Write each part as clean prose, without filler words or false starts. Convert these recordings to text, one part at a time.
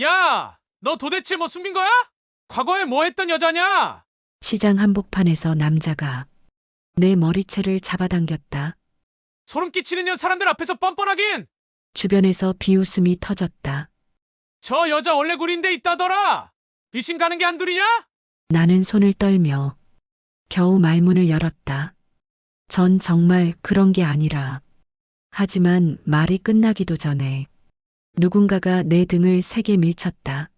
야, 너 도대체 뭐 숨긴 거야? 과거에 뭐 했던 여자냐? 시장 한복판에서 남자가 내 머리채를 잡아당겼다. 소름 끼치는 사람들 앞에서 뻔뻔하긴! 주변에서 비웃음이 터졌다. 저 여자 원래 구린데 있다더라! 귀신 가는 게 한둘이냐? 나는 손을 떨며 겨우 말문을 열었다. 전 정말 그런 게 아니라. 하지만 말이 끝나기도 전에 누군가가 내 등을 세게 밀쳤다.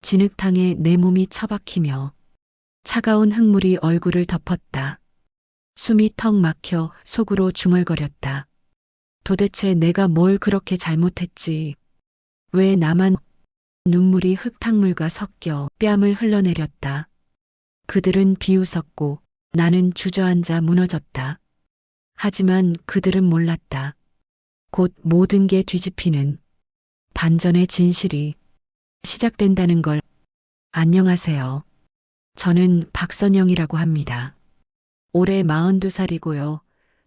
진흙탕에 내 몸이 처박히며 차가운 흙물이 얼굴을 덮었다. 숨이 턱 막혀 속으로 중얼거렸다. 도대체 내가 뭘 그렇게 잘못했지? 왜 나만 눈물이 흙탕물과 섞여 뺨을 흘러내렸다. 그들은 비웃었고 나는 주저앉아 무너졌다. 하지만 그들은 몰랐다. 곧 모든 게 뒤집히는 반전의 진실이 시작된다는 걸. 안녕하세요. 저는 박선영이라고 합니다. 올해 42살이고요.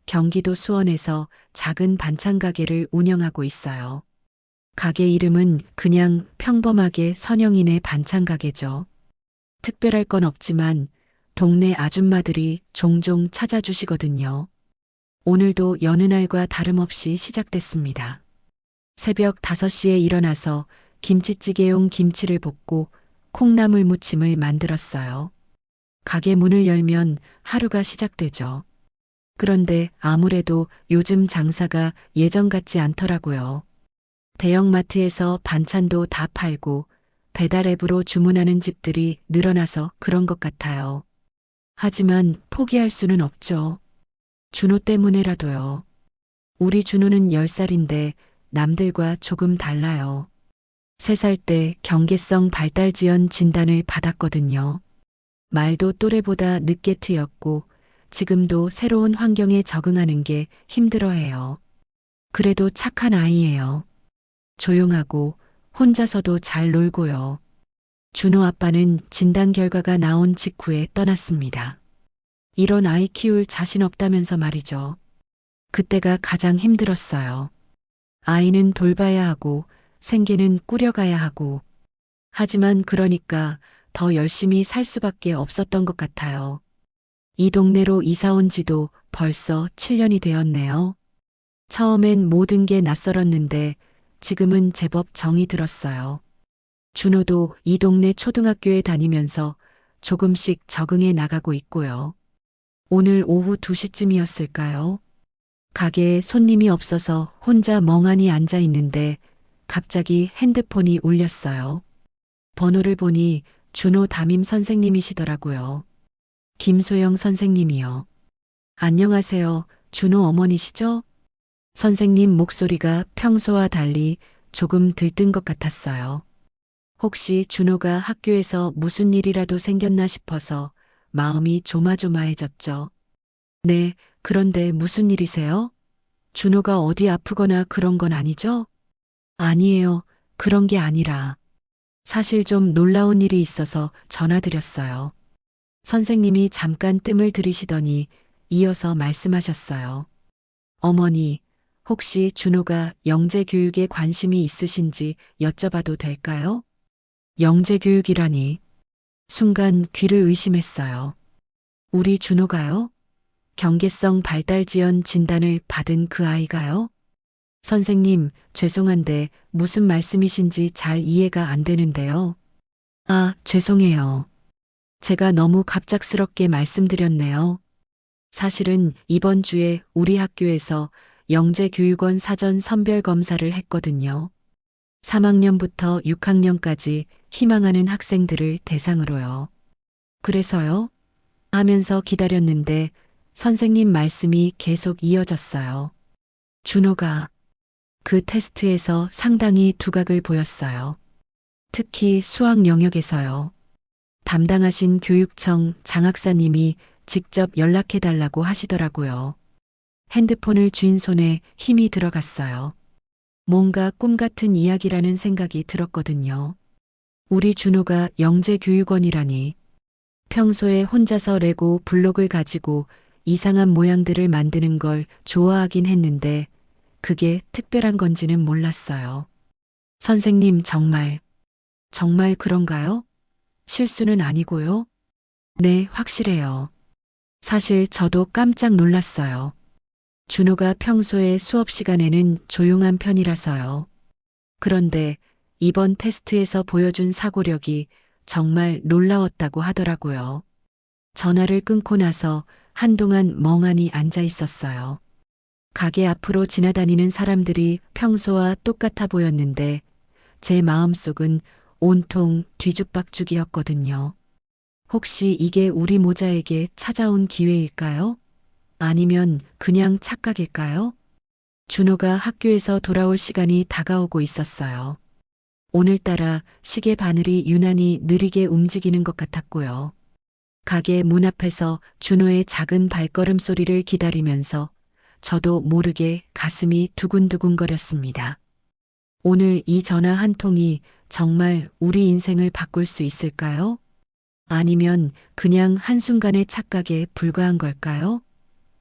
경기도 수원에서 작은 반찬 가게를 운영하고 있어요. 가게 이름은 그냥 평범하게 선영이네 반찬 가게죠. 특별할 건 없지만 동네 아줌마들이 종종 찾아주시거든요. 오늘도 여느 날과 다름없이 시작됐습니다. 새벽 5시에 일어나서 김치찌개용 김치를 볶고 콩나물 무침을 만들었어요. 가게 문을 열면 하루가 시작되죠. 그런데 아무래도 요즘 장사가 예전 같지 않더라고요. 대형마트에서 반찬도 다 팔고 배달 앱으로 주문하는 집들이 늘어나서 그런 것 같아요. 하지만 포기할 수는 없죠. 준호 때문에라도요. 우리 준호는 10살인데 남들과 조금 달라요. 3살 때 경계성 발달 지연 진단을 받았거든요. 말도 또래보다 늦게 트였고 지금도 새로운 환경에 적응하는 게 힘들어해요. 그래도 착한 아이예요. 조용하고 혼자서도 잘 놀고요. 준호 아빠는 진단 결과가 나온 직후에 떠났습니다. 이런 아이 키울 자신 없다면서 말이죠. 그때가 가장 힘들었어요. 아이는 돌봐야 하고 생계는 꾸려가야 하고. 하지만 그러니까 더 열심히 살 수밖에 없었던 것 같아요. 이 동네로 이사 온 지도 벌써 7년이 되었네요. 처음엔 모든 게 낯설었는데 지금은 제법 정이 들었어요. 준호도 이 동네 초등학교에 다니면서 조금씩 적응해 나가고 있고요. 오늘 오후 2시쯤이었을까요? 가게에 손님이 없어서 혼자 멍하니 앉아 있는데 갑자기 핸드폰이 울렸어요. 번호를 보니 준호 담임 선생님이시더라고요. 김소영 선생님이요. 안녕하세요. 준호 어머니시죠? 선생님 목소리가 평소와 달리 조금 들뜬 것 같았어요. 혹시 준호가 학교에서 무슨 일이라도 생겼나 싶어서 마음이 조마조마해졌죠. 네, 그런데 무슨 일이세요? 준호가 어디 아프거나 그런 건 아니죠? 아니에요. 그런 게 아니라. 사실 좀 놀라운 일이 있어서 전화드렸어요. 선생님이 잠깐 뜸을 들이시더니 이어서 말씀하셨어요. 어머니, 혹시 준호가 영재 교육에 관심이 있으신지 여쭤봐도 될까요? 영재 교육이라니. 순간 귀를 의심했어요. 우리 준호가요? 경계성 발달 지연 진단을 받은 그 아이가요? 선생님, 죄송한데 무슨 말씀이신지 잘 이해가 안 되는데요. 아, 죄송해요. 제가 너무 갑작스럽게 말씀드렸네요. 사실은 이번 주에 우리 학교에서 영재교육원 사전 선별 검사를 했거든요. 3학년부터 6학년까지 희망하는 학생들을 대상으로요. 그래서요? 하면서 기다렸는데 선생님 말씀이 계속 이어졌어요. 준호가 그 테스트에서 상당히 두각을 보였어요. 특히 수학 영역에서요. 담당하신 교육청 장학사님이 직접 연락해달라고 하시더라고요. 핸드폰을 쥔 손에 힘이 들어갔어요. 뭔가 꿈 같은 이야기라는 생각이 들었거든요. 우리 준호가 영재교육원이라니. 평소에 혼자서 레고 블록을 가지고 이상한 모양들을 만드는 걸 좋아하긴 했는데 그게 특별한 건지는 몰랐어요. 선생님 정말 정말 그런가요? 실수는 아니고요? 네, 확실해요. 사실 저도 깜짝 놀랐어요. 준호가 평소에 수업 시간에는 조용한 편이라서요. 그런데 이번 테스트에서 보여준 사고력이 정말 놀라웠다고 하더라고요. 전화를 끊고 나서 한동안 멍하니 앉아 있었어요. 가게 앞으로 지나다니는 사람들이 평소와 똑같아 보였는데 제 마음속은 온통 뒤죽박죽이었거든요. 혹시 이게 우리 모자에게 찾아온 기회일까요? 아니면 그냥 착각일까요? 준호가 학교에서 돌아올 시간이 다가오고 있었어요. 오늘따라 시계 바늘이 유난히 느리게 움직이는 것 같았고요. 가게 문 앞에서 준호의 작은 발걸음 소리를 기다리면서 저도 모르게 가슴이 두근두근거렸습니다. 오늘 이 전화 한 통이 정말 우리 인생을 바꿀 수 있을까요? 아니면 그냥 한순간의 착각에 불과한 걸까요?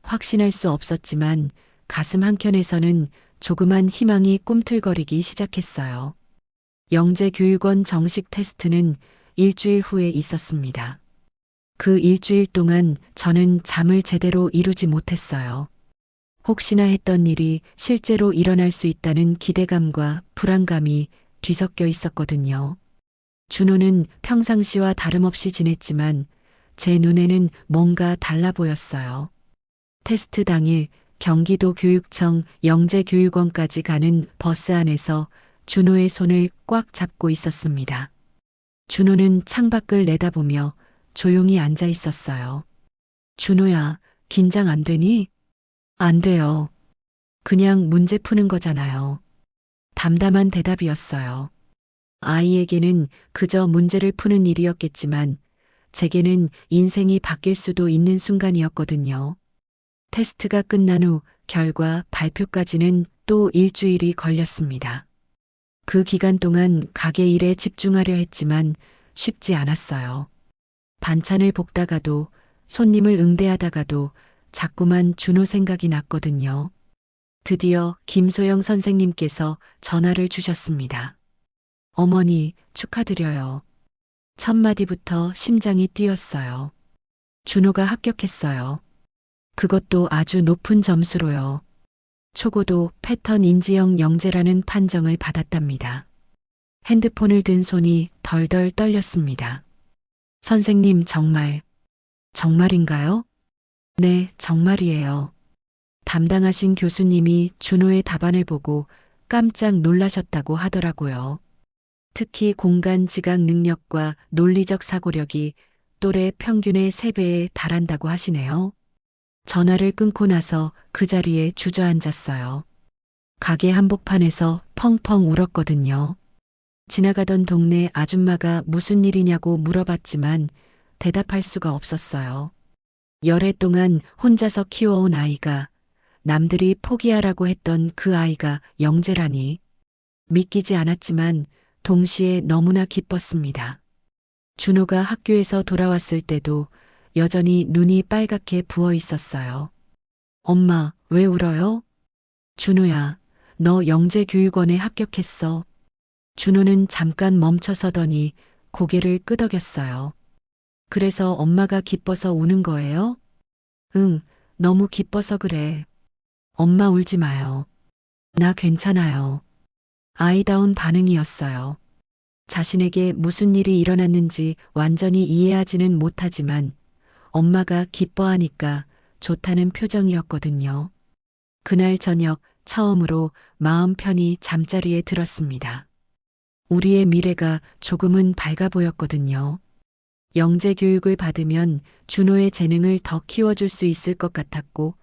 확신할 수 없었지만 가슴 한켠에서는 조그만 희망이 꿈틀거리기 시작했어요. 영재교육원 정식 테스트는 일주일 후에 있었습니다. 그 일주일 동안 저는 잠을 제대로 이루지 못했어요. 혹시나 했던 일이 실제로 일어날 수 있다는 기대감과 불안감이 뒤섞여 있었거든요. 준호는 평상시와 다름없이 지냈지만 제 눈에는 뭔가 달라 보였어요. 테스트 당일 경기도 교육청 영재교육원까지 가는 버스 안에서 준호의 손을 꽉 잡고 있었습니다. 준호는 창밖을 내다보며 조용히 앉아 있었어요. 준호야, 긴장 안 되니? 안 돼요. 그냥 문제 푸는 거잖아요. 담담한 대답이었어요. 아이에게는 그저 문제를 푸는 일이었겠지만 제게는 인생이 바뀔 수도 있는 순간이었거든요. 테스트가 끝난 후 결과 발표까지는 또 일주일이 걸렸습니다. 그 기간 동안 가게 일에 집중하려 했지만 쉽지 않았어요. 반찬을 볶다가도 손님을 응대하다가도 자꾸만 준호 생각이 났거든요. 드디어 김소영 선생님께서 전화를 주셨습니다. 어머니, 축하드려요. 첫 마디부터 심장이 뛰었어요. 준호가 합격했어요. 그것도 아주 높은 점수로요. 초고도 패턴 인지형 영재라는 판정을 받았답니다. 핸드폰을 든 손이 덜덜 떨렸습니다. 선생님, 정말인가요? 네, 정말이에요. 담당하신 교수님이 준호의 답안을 보고 깜짝 놀라셨다고 하더라고요. 특히 공간 지각 능력과 논리적 사고력이 또래 평균의 3배에 달한다고 하시네요. 전화를 끊고 나서 그 자리에 주저앉았어요. 가게 한복판에서 펑펑 울었거든요. 지나가던 동네 아줌마가 무슨 일이냐고 물어봤지만 대답할 수가 없었어요. 열해 동안 혼자서 키워온 아이가, 남들이 포기하라고 했던 그 아이가 영재라니. 믿기지 않았지만 동시에 너무나 기뻤습니다. 준호가 학교에서 돌아왔을 때도 여전히 눈이 빨갛게 부어 있었어요. 엄마, 왜 울어요? 준호야, 너 영재교육원에 합격했어. 준호는 잠깐 멈춰서더니 고개를 끄덕였어요. 그래서 엄마가 기뻐서 우는 거예요? 응, 너무 기뻐서 그래. 엄마 울지 마요. 나 괜찮아요. 아이다운 반응이었어요. 자신에게 무슨 일이 일어났는지 완전히 이해하지는 못하지만 엄마가 기뻐하니까 좋다는 표정이었거든요. 그날 저녁 처음으로 마음 편히 잠자리에 들었습니다. 우리의 미래가 조금은 밝아 보였거든요. 영재 교육을 받으면 준호의 재능을 더 키워줄 수 있을 것 같았고,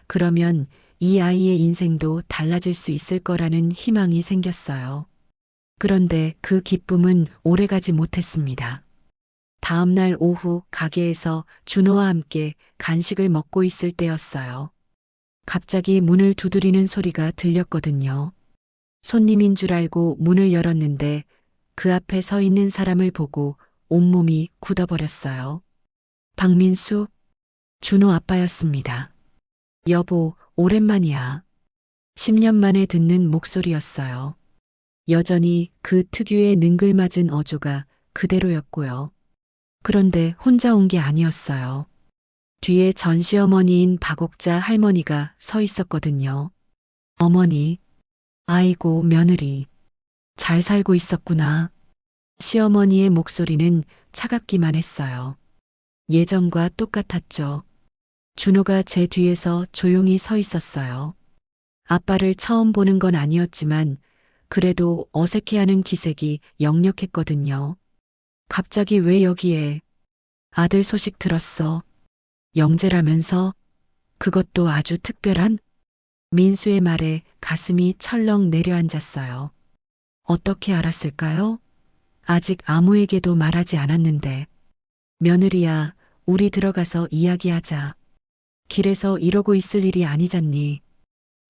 그러면 이 아이의 인생도 달라질 수 있을 거라는 희망이 생겼어요. 그런데 그 기쁨은 오래가지 못했습니다. 다음 날 오후 가게에서 준호와 함께 간식을 먹고 있을 때였어요. 갑자기 문을 두드리는 소리가 들렸거든요. 손님인 줄 알고 문을 열었는데 그 앞에 서 있는 사람을 보고 온몸이 굳어버렸어요. 박민수, 준호 아빠였습니다. 여보, 오랜만이야. 10년 만에 듣는 목소리였어요. 여전히 그 특유의 능글맞은 어조가 그대로였고요. 그런데 혼자 온 게 아니었어요. 뒤에 전시어머니인 박옥자 할머니가 서 있었거든요. 어머니, 아이고 며느리, 잘 살고 있었구나. 시어머니의 목소리는 차갑기만 했어요. 예전과 똑같았죠. 준호가 제 뒤에서 조용히 서 있었어요. 아빠를 처음 보는 건 아니었지만 그래도 어색해하는 기색이 역력했거든요. 갑자기 왜 여기에? 아들 소식 들었어. 영재라면서? 그것도 아주 특별한? 민수의 말에 가슴이 철렁 내려앉았어요. 어떻게 알았을까요? 아직 아무에게도 말하지 않았는데. 며느리야, 우리 들어가서 이야기하자. 길에서 이러고 있을 일이 아니잖니.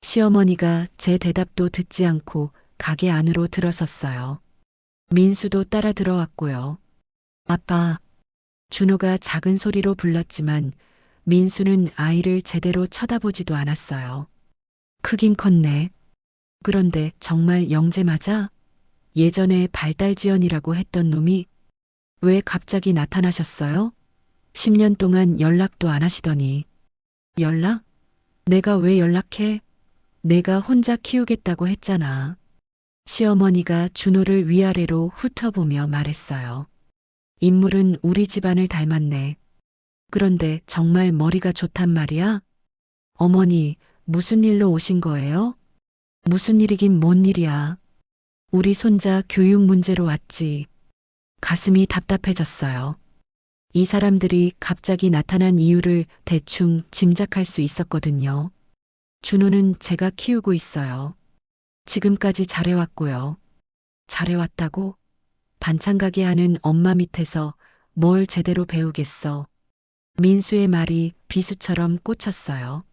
시어머니가 제 대답도 듣지 않고 가게 안으로 들어섰어요. 민수도 따라 들어왔고요. 아빠. 준호가 작은 소리로 불렀지만 민수는 아이를 제대로 쳐다보지도 않았어요. 크긴 컸네. 그런데 정말 영재 맞아? 예전에 발달지연이라고 했던 놈이 왜 갑자기 나타나셨어요? 10년 동안 연락도 안 하시더니. 연락? 내가 왜 연락해? 내가 혼자 키우겠다고 했잖아. 시어머니가 준호를 위아래로 훑어보며 말했어요. 인물은 우리 집안을 닮았네. 그런데 정말 머리가 좋단 말이야? 어머니, 무슨 일로 오신 거예요? 무슨 일이긴 뭔 일이야. 우리 손자 교육 문제로 왔지. 가슴이 답답해졌어요. 이 사람들이 갑자기 나타난 이유를 대충 짐작할 수 있었거든요. 준호는 제가 키우고 있어요. 지금까지 잘해왔고요. 잘해왔다고? 반찬 가게 하는 엄마 밑에서 뭘 제대로 배우겠어. 민수의 말이 비수처럼 꽂혔어요.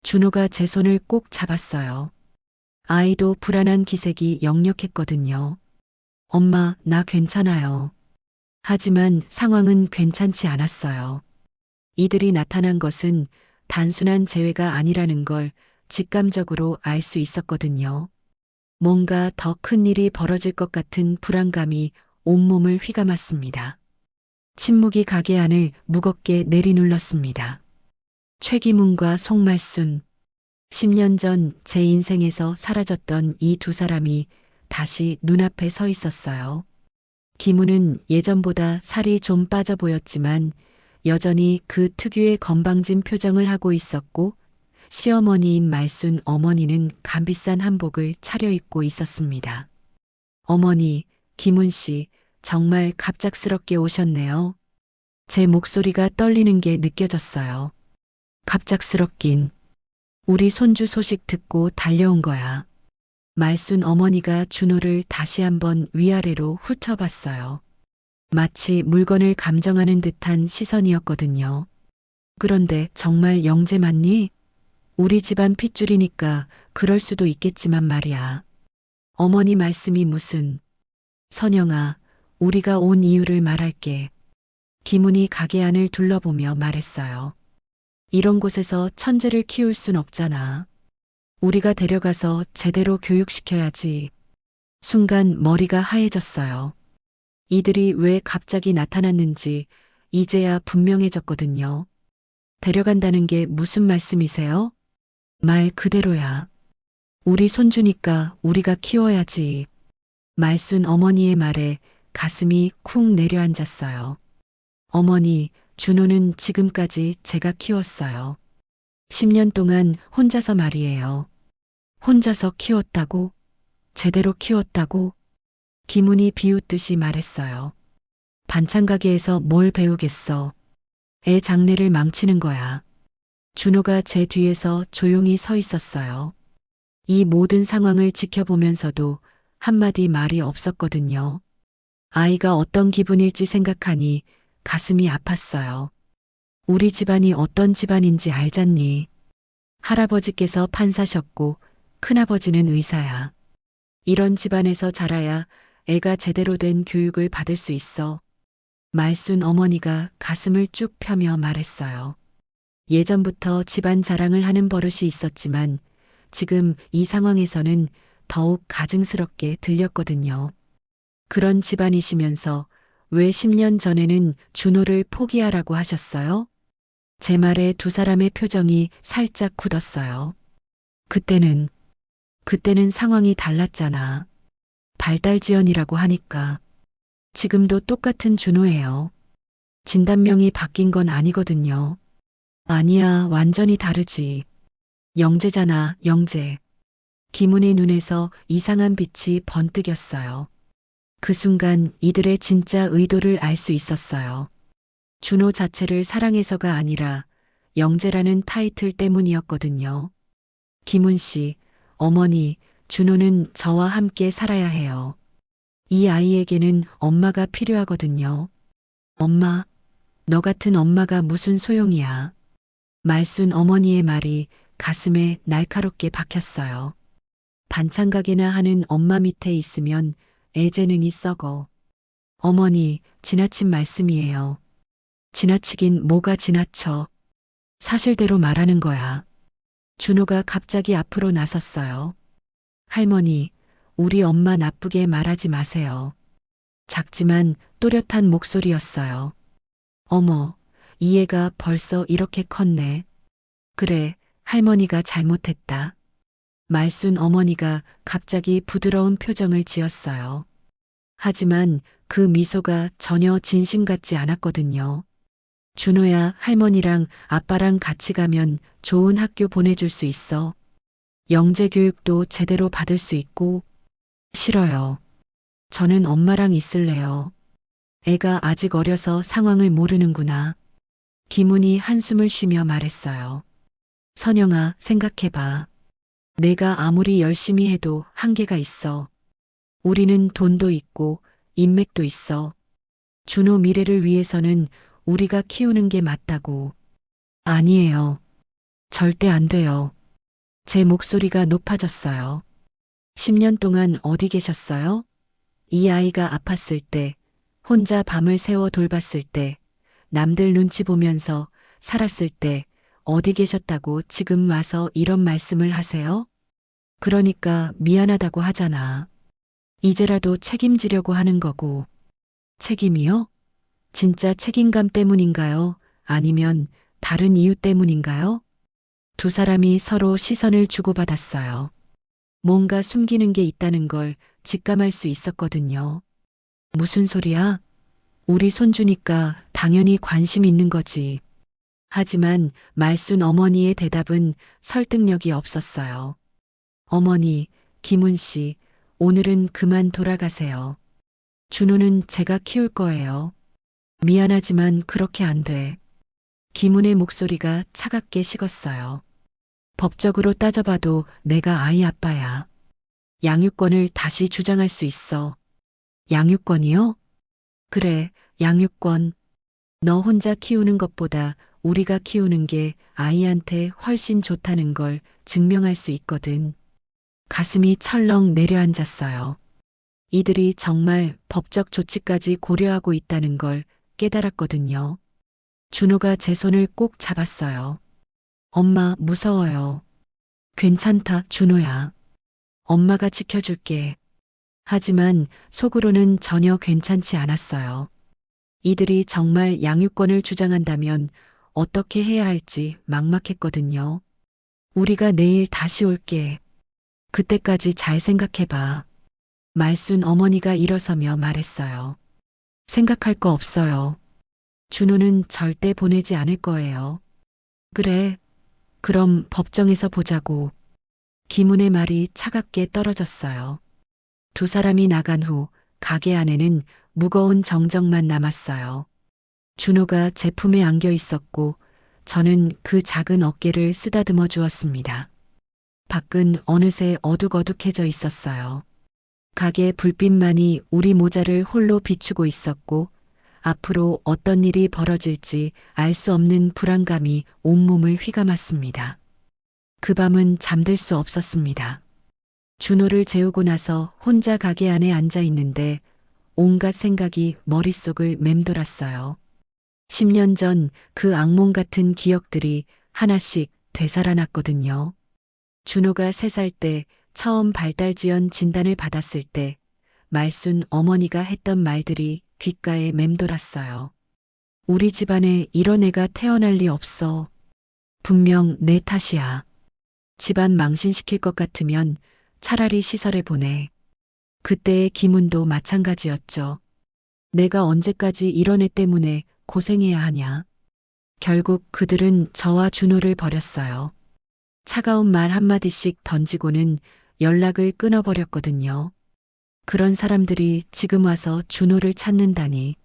준호가 제 손을 꼭 잡았어요. 아이도 불안한 기색이 역력했거든요. 엄마, 나 괜찮아요. 하지만 상황은 괜찮지 않았어요. 이들이 나타난 것은 단순한 재회가 아니라는 걸 직감적으로 알 수 있었거든요. 뭔가 더 큰 일이 벌어질 것 같은 불안감이 온몸을 휘감았습니다. 침묵이 가게 안을 무겁게 내리눌렀습니다. 최기문과 송말순. 10년 전 제 인생에서 사라졌던 이 두 사람이 다시 눈앞에 서 있었어요. 기문은 예전보다 살이 좀 빠져 보였지만 여전히 그 특유의 건방진 표정을 하고 있었고 시어머니인 말순 어머니는 값비싼 한복을 차려입고 있었습니다. 어머니, 기문 씨, 정말 갑작스럽게 오셨네요. 제 목소리가 떨리는 게 느껴졌어요. 갑작스럽긴. 우리 손주 소식 듣고 달려온 거야. 말순 어머니가 준호를 다시 한번 위아래로 훑어봤어요. 마치 물건을 감정하는 듯한 시선이었거든요. 그런데 정말 영재 맞니? 우리 집안 핏줄이니까 그럴 수도 있겠지만 말이야. 어머니 말씀이 무슨. 선영아, 우리가 온 이유를 말할게. 기문이 가게 안을 둘러보며 말했어요. 이런 곳에서 천재를 키울 순 없잖아. 우리가 데려가서 제대로 교육시켜야지. 순간 머리가 하얘졌어요. 이들이 왜 갑자기 나타났는지 이제야 분명해졌거든요. 데려간다는 게 무슨 말씀이세요? 말 그대로야. 우리 손주니까 우리가 키워야지. 말순 어머니의 말에 가슴이 쿵 내려앉았어요. 어머니, 준호는 지금까지 제가 키웠어요. 10년 동안 혼자서 말이에요. 혼자서 키웠다고? 제대로 키웠다고? 기문이 비웃듯이 말했어요. 반찬 가게에서 뭘 배우겠어. 애 장래를 망치는 거야. 준호가 제 뒤에서 조용히 서 있었어요. 이 모든 상황을 지켜보면서도 한마디 말이 없었거든요. 아이가 어떤 기분일지 생각하니 가슴이 아팠어요. 우리 집안이 어떤 집안인지 알잖니. 할아버지께서 판사셨고 큰아버지는 의사야. 이런 집안에서 자라야 애가 제대로 된 교육을 받을 수 있어. 말순 어머니가 가슴을 쭉 펴며 말했어요. 예전부터 집안 자랑을 하는 버릇이 있었지만 지금 이 상황에서는 더욱 가증스럽게 들렸거든요. 그런 집안이시면서 왜 10년 전에는 준호를 포기하라고 하셨어요? 제 말에 두 사람의 표정이 살짝 굳었어요. 그때는 상황이 달랐잖아. 발달지연이라고 하니까. 지금도 똑같은 준호예요. 진단명이 바뀐 건 아니거든요. 아니야, 완전히 다르지. 영재잖아, 영재. 김은의 눈에서 이상한 빛이 번뜩였어요. 그 순간 이들의 진짜 의도를 알 수 있었어요. 준호 자체를 사랑해서가 아니라 영재라는 타이틀 때문이었거든요. 김은 씨, 어머니, 준호는 저와 함께 살아야 해요. 이 아이에게는 엄마가 필요하거든요. 엄마, 너 같은 엄마가 무슨 소용이야. 말순 어머니의 말이 가슴에 날카롭게 박혔어요. 반찬 가게나 하는 엄마 밑에 있으면 애 재능이 썩어. 어머니, 지나친 말씀이에요. 지나치긴 뭐가 지나쳐. 사실대로 말하는 거야. 준호가 갑자기 앞으로 나섰어요. 할머니, 우리 엄마 나쁘게 말하지 마세요. 작지만 또렷한 목소리였어요. 어머, 이 애가 벌써 이렇게 컸네. 그래, 할머니가 잘못했다. 말순 어머니가 갑자기 부드러운 표정을 지었어요. 하지만 그 미소가 전혀 진심 같지 않았거든요. 준호야, 할머니랑 아빠랑 같이 가면 좋은 학교 보내줄 수 있어. 영재 교육도 제대로 받을 수 있고. 싫어요. 저는 엄마랑 있을래요. 애가 아직 어려서 상황을 모르는구나. 김은이 한숨을 쉬며 말했어요. 선영아, 생각해봐. 내가 아무리 열심히 해도 한계가 있어. 우리는 돈도 있고 인맥도 있어. 준호 미래를 위해서는 우리가 키우는 게 맞다고. 아니에요. 절대 안 돼요. 제 목소리가 높아졌어요. 10년 동안 어디 계셨어요? 이 아이가 아팠을 때, 혼자 밤을 새워 돌봤을 때, 남들 눈치 보면서 살았을 때, 어디 계셨다고 지금 와서 이런 말씀을 하세요? 그러니까 미안하다고 하잖아. 이제라도 책임지려고 하는 거고. 책임이요? 진짜 책임감 때문인가요? 아니면 다른 이유 때문인가요? 두 사람이 서로 시선을 주고받았어요. 뭔가 숨기는 게 있다는 걸 직감할 수 있었거든요. 무슨 소리야? 우리 손주니까 당연히 관심 있는 거지. 하지만 말순 어머니의 대답은 설득력이 없었어요. 어머니, 김은 씨, 오늘은 그만 돌아가세요. 준호는 제가 키울 거예요. 미안하지만 그렇게 안 돼. 김은의 목소리가 차갑게 식었어요. 법적으로 따져봐도 내가 아이 아빠야. 양육권을 다시 주장할 수 있어. 양육권이요? 그래, 양육권. 너 혼자 키우는 것보다 우리가 키우는 게 아이한테 훨씬 좋다는 걸 증명할 수 있거든. 가슴이 철렁 내려앉았어요. 이들이 정말 법적 조치까지 고려하고 있다는 걸 깨달았거든요. 준호가 제 손을 꼭 잡았어요. 엄마, 무서워요. 괜찮다, 준호야. 엄마가 지켜줄게. 하지만 속으로는 전혀 괜찮지 않았어요. 이들이 정말 양육권을 주장한다면 어떻게 해야 할지 막막했거든요. 우리가 내일 다시 올게. 그때까지 잘 생각해봐. 말순 어머니가 일어서며 말했어요. 생각할 거 없어요. 준호는 절대 보내지 않을 거예요. 그래. 그럼 법정에서 보자고. 김은의 말이 차갑게 떨어졌어요. 두 사람이 나간 후 가게 안에는 무거운 정적만 남았어요. 준호가 제품에 안겨 있었고 저는 그 작은 어깨를 쓰다듬어 주었습니다. 밖은 어느새 어둑어둑해져 있었어요. 가게 불빛만이 우리 모자를 홀로 비추고 있었고 앞으로 어떤 일이 벌어질지 알 수 없는 불안감이 온몸을 휘감았습니다. 그 밤은 잠들 수 없었습니다. 준호를 재우고 나서 혼자 가게 안에 앉아 있는데 온갖 생각이 머릿속을 맴돌았어요. 10년 전 그 악몽 같은 기억들이 하나씩 되살아났거든요. 준호가 3살 때 처음 발달지연 진단을 받았을 때 말순 어머니가 했던 말들이 귓가에 맴돌았어요. 우리 집안에 이런 애가 태어날 리 없어. 분명 내 탓이야. 집안 망신시킬 것 같으면 차라리 시설에 보내. 그때의 김은도 마찬가지였죠. 내가 언제까지 이런 애 때문에 고생해야 하냐. 결국 그들은 저와 준호를 버렸어요. 차가운 말 한마디씩 던지고는 연락을 끊어버렸거든요. 그런 사람들이 지금 와서 준호를 찾는다니.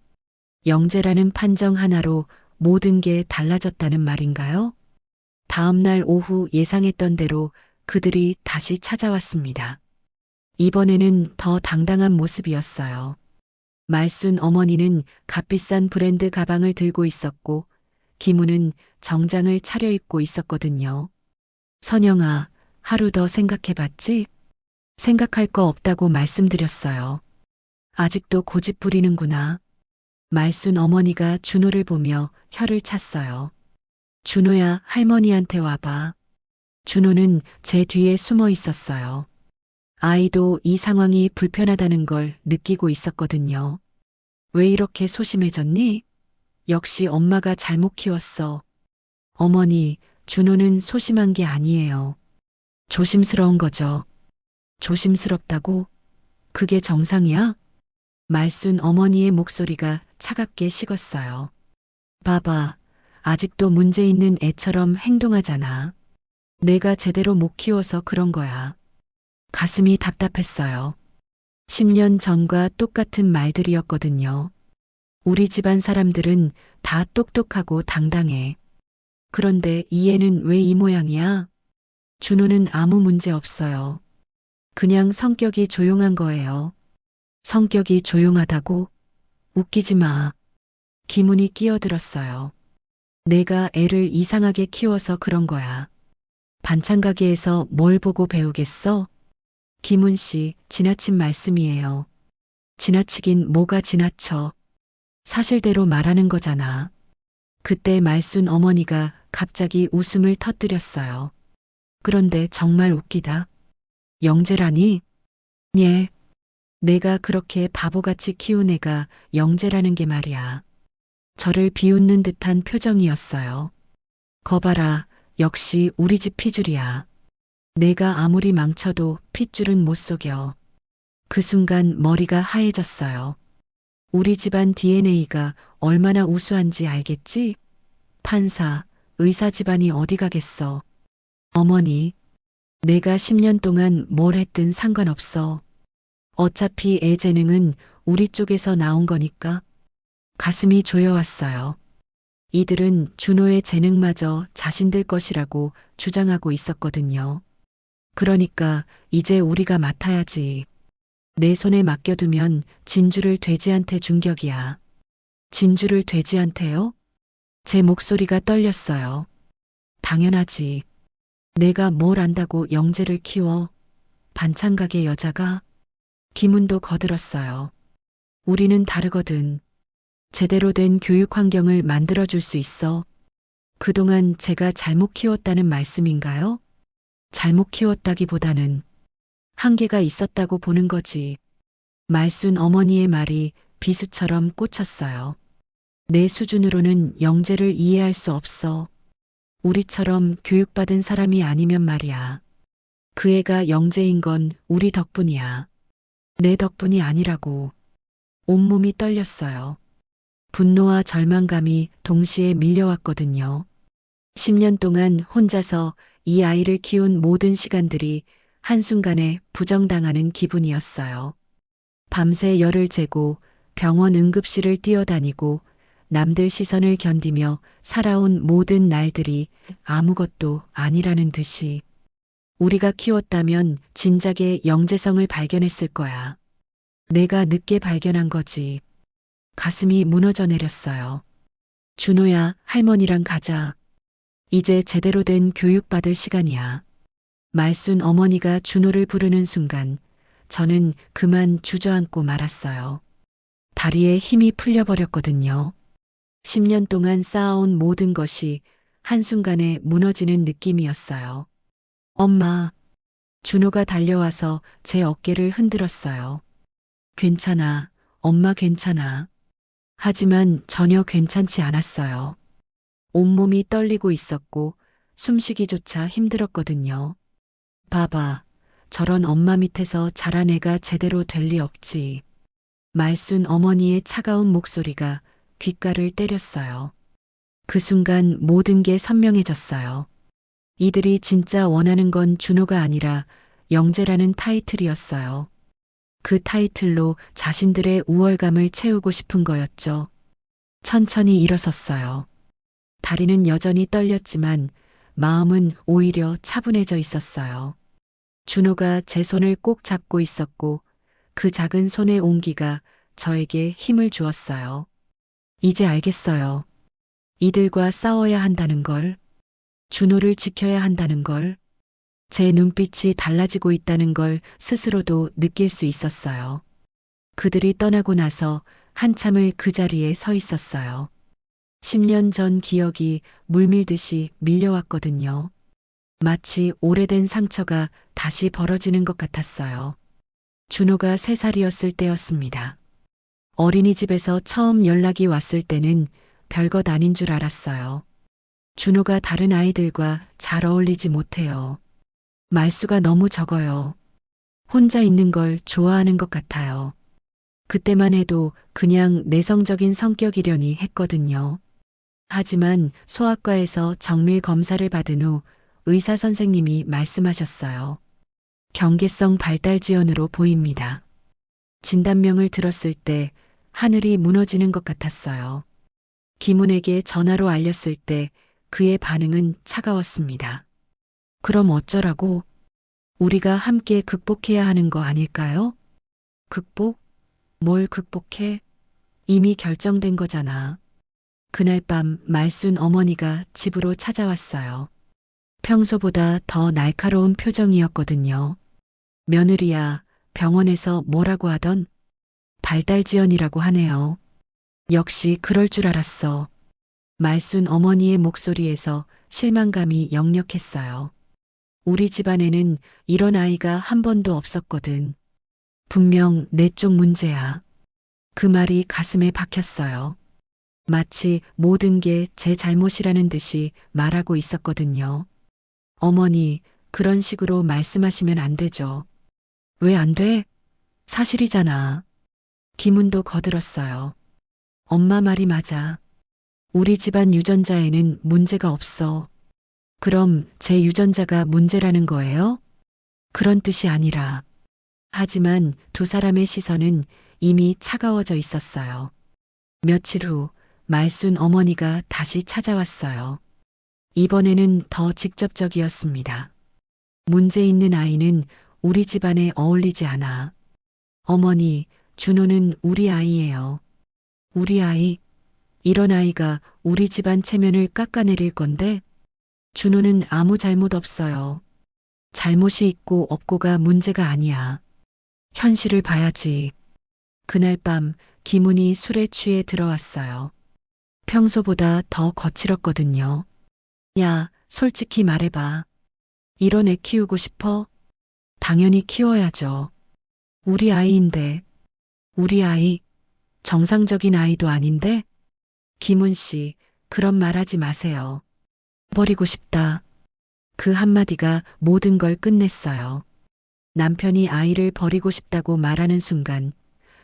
영재라는 판정 하나로 모든 게 달라졌다는 말인가요? 다음 날 오후 예상했던 대로 그들이 다시 찾아왔습니다. 이번에는 더 당당한 모습이었어요. 말순 어머니는 값비싼 브랜드 가방을 들고 있었고 김우는 정장을 차려입고 있었거든요. 선영아, 하루 더 생각해봤지? 생각할 거 없다고 말씀드렸어요. 아직도 고집 부리는구나. 말순 어머니가 준호를 보며 혀를 찼어요. 준호야, 할머니한테 와봐. 준호는 제 뒤에 숨어 있었어요. 아이도 이 상황이 불편하다는 걸 느끼고 있었거든요. 왜 이렇게 소심해졌니? 역시 엄마가 잘못 키웠어. 어머니, 준호는 소심한 게 아니에요. 조심스러운 거죠. 조심스럽다고? 그게 정상이야? 말순 어머니의 목소리가 차갑게 식었어요. 봐봐, 아직도 문제 있는 애처럼 행동하잖아. 내가 제대로 못 키워서 그런 거야. 가슴이 답답했어요. 10년 전과 똑같은 말들이었거든요. 우리 집안 사람들은 다 똑똑하고 당당해. 그런데 이 애는 왜 이 모양이야? 준호는 아무 문제 없어요. 그냥 성격이 조용한 거예요. 성격이 조용하다고? 웃기지 마. 김훈이 끼어들었어요. 내가 애를 이상하게 키워서 그런 거야. 반찬 가게에서 뭘 보고 배우겠어? 김훈 씨, 지나친 말씀이에요. 지나치긴 뭐가 지나쳐. 사실대로 말하는 거잖아. 그때 말순 어머니가 갑자기 웃음을 터뜨렸어요. 그런데 정말 웃기다. 영재라니? 예. 내가 그렇게 바보같이 키운 애가 영재라는 게 말이야. 저를 비웃는 듯한 표정이었어요. 거봐라, 역시 우리 집 피줄이야. 내가 아무리 망쳐도 핏줄은 못 속여. 그 순간 머리가 하얘졌어요. 우리 집안 DNA가 얼마나 우수한지 알겠지? 판사, 의사 집안이 어디 가겠어. 어머니, 내가 10년 동안 뭘 했든 상관없어. 어차피 애 재능은 우리 쪽에서 나온 거니까. 가슴이 조여왔어요. 이들은 준호의 재능마저 자신들 것이라고 주장하고 있었거든요. 그러니까 이제 우리가 맡아야지. 내 손에 맡겨두면 진주를 돼지한테 준 격이야. 진주를 돼지한테요? 제 목소리가 떨렸어요. 당연하지. 내가 뭘 안다고 영재를 키워. 반찬 가게 여자가? 김은도 거들었어요. 우리는 다르거든. 제대로 된 교육 환경을 만들어줄 수 있어. 그동안 제가 잘못 키웠다는 말씀인가요? 잘못 키웠다기보다는 한계가 있었다고 보는 거지. 말순 어머니의 말이 비수처럼 꽂혔어요. 내 수준으로는 영재를 이해할 수 없어. 우리처럼 교육받은 사람이 아니면 말이야. 그 애가 영재인 건 우리 덕분이야. 내 덕분이 아니라고. 온몸이 떨렸어요. 분노와 절망감이 동시에 밀려왔거든요. 10년 동안 혼자서 이 아이를 키운 모든 시간들이 한순간에 부정당하는 기분이었어요. 밤새 열을 재고 병원 응급실을 뛰어다니고 남들 시선을 견디며 살아온 모든 날들이 아무것도 아니라는 듯이. 우리가 키웠다면 진작에 영재성을 발견했을 거야. 내가 늦게 발견한 거지. 가슴이 무너져 내렸어요. 준호야, 할머니랑 가자. 이제 제대로 된 교육받을 시간이야. 말순 어머니가 준호를 부르는 순간 저는 그만 주저앉고 말았어요. 다리에 힘이 풀려버렸거든요. 10년 동안 쌓아온 모든 것이 한순간에 무너지는 느낌이었어요. 엄마, 준호가 달려와서 제 어깨를 흔들었어요. 괜찮아, 엄마 괜찮아. 하지만 전혀 괜찮지 않았어요. 온몸이 떨리고 있었고 숨쉬기조차 힘들었거든요. 봐봐, 저런 엄마 밑에서 자란 애가 제대로 될 리 없지. 말순 어머니의 차가운 목소리가 귓가를 때렸어요. 그 순간 모든 게 선명해졌어요. 이들이 진짜 원하는 건 준호가 아니라 영재라는 타이틀이었어요. 그 타이틀로 자신들의 우월감을 채우고 싶은 거였죠. 천천히 일어섰어요. 다리는 여전히 떨렸지만 마음은 오히려 차분해져 있었어요. 준호가 제 손을 꼭 잡고 있었고 그 작은 손의 온기가 저에게 힘을 주었어요. 이제 알겠어요. 이들과 싸워야 한다는 걸, 준호를 지켜야 한다는 걸, 제 눈빛이 달라지고 있다는 걸 스스로도 느낄 수 있었어요. 그들이 떠나고 나서 한참을 그 자리에 서 있었어요. 10년 전 기억이 물밀듯이 밀려왔거든요. 마치 오래된 상처가 다시 벌어지는 것 같았어요. 준호가 3살이었을 때였습니다. 어린이집에서 처음 연락이 왔을 때는 별것 아닌 줄 알았어요. 준호가 다른 아이들과 잘 어울리지 못해요. 말수가 너무 적어요. 혼자 있는 걸 좋아하는 것 같아요. 그때만 해도 그냥 내성적인 성격이려니 했거든요. 하지만 소아과에서 정밀 검사를 받은 후 의사 선생님이 말씀하셨어요. 경계성 발달 지연으로 보입니다. 진단명을 들었을 때 하늘이 무너지는 것 같았어요. 김훈에게 전화로 알렸을 때 그의 반응은 차가웠습니다. 그럼 어쩌라고? 우리가 함께 극복해야 하는 거 아닐까요? 극복? 뭘 극복해? 이미 결정된 거잖아. 그날 밤 말순 어머니가 집으로 찾아왔어요. 평소보다 더 날카로운 표정이었거든요. 며느리야, 병원에서 뭐라고 하던? 발달지연이라고 하네요. 역시 그럴 줄 알았어. 말순 어머니의 목소리에서 실망감이 역력했어요. 우리 집안에는 이런 아이가 한 번도 없었거든. 분명 내 쪽 문제야. 그 말이 가슴에 박혔어요. 마치 모든 게 제 잘못이라는 듯이 말하고 있었거든요. 어머니, 그런 식으로 말씀하시면 안 되죠. 왜 안 돼? 사실이잖아. 김훈도 거들었어요. 엄마 말이 맞아. 우리 집안 유전자에는 문제가 없어. 그럼 제 유전자가 문제라는 거예요? 그런 뜻이 아니라. 하지만 두 사람의 시선은 이미 차가워져 있었어요. 며칠 후 말순 어머니가 다시 찾아왔어요. 이번에는 더 직접적이었습니다. 문제 있는 아이는 우리 집안에 어울리지 않아. 어머니, 준호는 우리 아이예요. 우리 아이? 이런 아이가 우리 집안 체면을 깎아내릴 건데 준호는 아무 잘못 없어요. 잘못이 있고 없고가 문제가 아니야. 현실을 봐야지. 그날 밤 김훈이 술에 취해 들어왔어요. 평소보다 더 거칠었거든요. 야, 솔직히 말해봐. 이런 애 키우고 싶어? 당연히 키워야죠. 우리 아이인데. 우리 아이? 정상적인 아이도 아닌데? 김훈 씨, 그런 말 하지 마세요. 버리고 싶다. 그 한마디가 모든 걸 끝냈어요. 남편이 아이를 버리고 싶다고 말하는 순간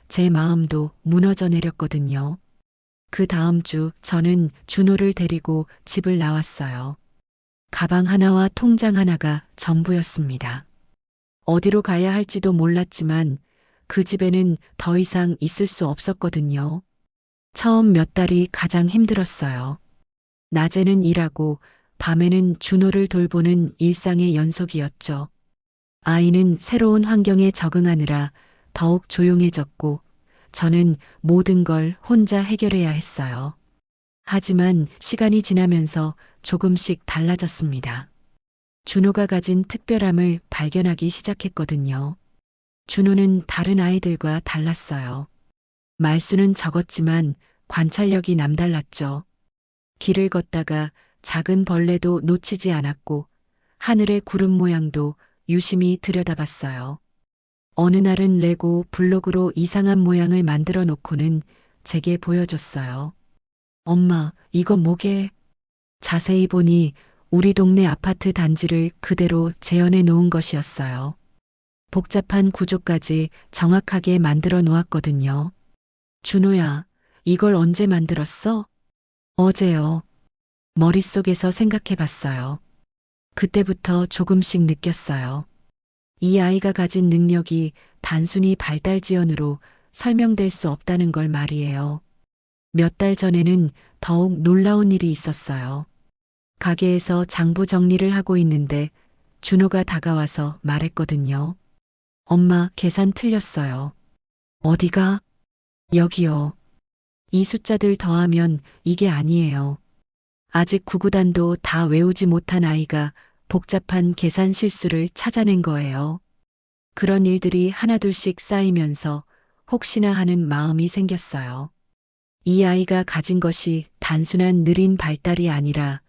제 마음도 무너져 내렸거든요. 그 다음 주 저는 준호를 데리고 집을 나왔어요. 가방 하나와 통장 하나가 전부였습니다. 어디로 가야 할지도 몰랐지만 그 집에는 더 이상 있을 수 없었거든요. 처음 몇 달이 가장 힘들었어요. 낮에는 일하고 밤에는 준호를 돌보는 일상의 연속이었죠. 아이는 새로운 환경에 적응하느라 더욱 조용해졌고 저는 모든 걸 혼자 해결해야 했어요. 하지만 시간이 지나면서 조금씩 달라졌습니다. 준호가 가진 특별함을 발견하기 시작했거든요. 준호는 다른 아이들과 달랐어요. 말수는 적었지만 관찰력이 남달랐죠. 길을 걷다가 작은 벌레도 놓치지 않았고 하늘의 구름 모양도 유심히 들여다봤어요. 어느 날은 레고 블록으로 이상한 모양을 만들어 놓고는 제게 보여줬어요. 엄마, 이거 뭐게? 자세히 보니 우리 동네 아파트 단지를 그대로 재현해 놓은 것이었어요. 복잡한 구조까지 정확하게 만들어 놓았거든요. 준호야, 이걸 언제 만들었어? 어제요. 머릿속에서 생각해 봤어요. 그때부터 조금씩 느꼈어요. 이 아이가 가진 능력이 단순히 발달 지연으로 설명될 수 없다는 걸 말이에요. 몇 달 전에는 더욱 놀라운 일이 있었어요. 가게에서 장부 정리를 하고 있는데 준호가 다가와서 말했거든요. 엄마, 계산 틀렸어요. 어디가? 여기요. 이 숫자들 더하면 이게 아니에요. 아직 구구단도 다 외우지 못한 아이가 복잡한 계산 실수를 찾아낸 거예요. 그런 일들이 하나둘씩 쌓이면서 혹시나 하는 마음이 생겼어요. 이 아이가 가진 것이 단순한 느린 발달이 아니라